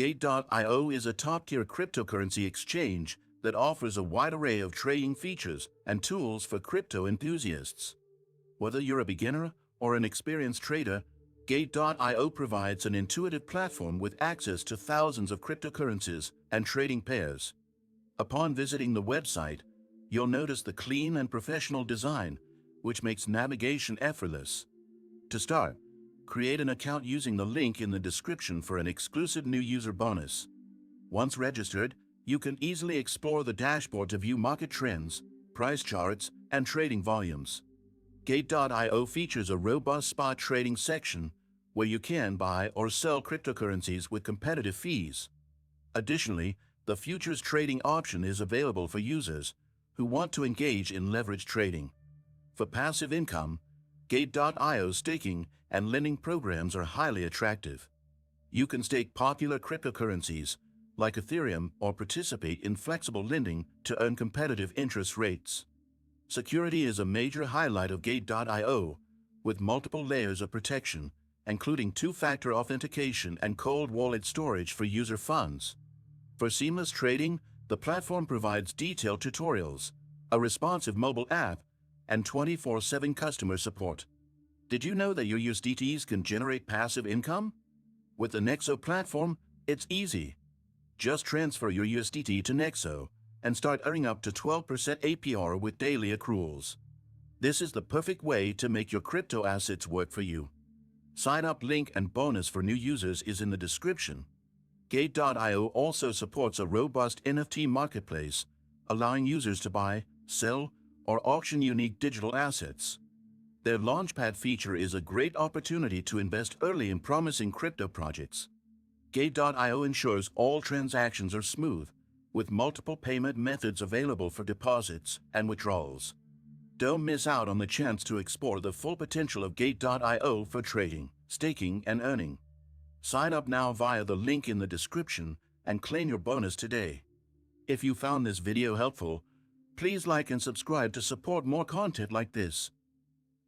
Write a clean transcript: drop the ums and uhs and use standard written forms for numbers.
Gate.io is a top-tier cryptocurrency exchange that offers a wide array of trading features and tools for crypto enthusiasts. Whether you're a beginner or an experienced trader, Gate.io provides an intuitive platform with access to thousands of cryptocurrencies and trading pairs. Upon visiting the website, you'll notice the clean and professional design, which makes navigation effortless. To start, create an account using the link in the description for an exclusive new user bonus. Once registered, you can easily explore the dashboard to view market trends, price charts, and trading volumes. Gate.io features a robust spot trading section where you can buy or sell cryptocurrencies with competitive fees. Additionally, the futures trading option is available for users who want to engage in leverage trading. For passive income, Gate.io's staking and lending programs are highly attractive. You can stake popular cryptocurrencies like Ethereum or participate in flexible lending to earn competitive interest rates. Security is a major highlight of Gate.io, with multiple layers of protection, including two-factor authentication and cold wallet storage for user funds. For seamless trading, the platform provides detailed tutorials, a responsive mobile app, and 24/7 customer support. Did you know that your USDTs can generate passive income? With the Nexo platform, it's easy. Just transfer your USDT to Nexo and start earning up to 12% APR with daily accruals. This is the perfect way to make your crypto assets work for you. Sign up link and bonus for new users is in the description. Gate.io also supports a robust NFT marketplace, allowing users to buy, sell, or auction unique digital assets. Their Launchpad feature is a great opportunity to invest early in promising crypto projects. Gate.io ensures all transactions are smooth, with multiple payment methods available for deposits and withdrawals. Don't miss out on the chance to explore the full potential of Gate.io for trading, staking, and earning. Sign up now via the link in the description and claim your bonus today. If you found this video helpful, please like and subscribe to support more content like this.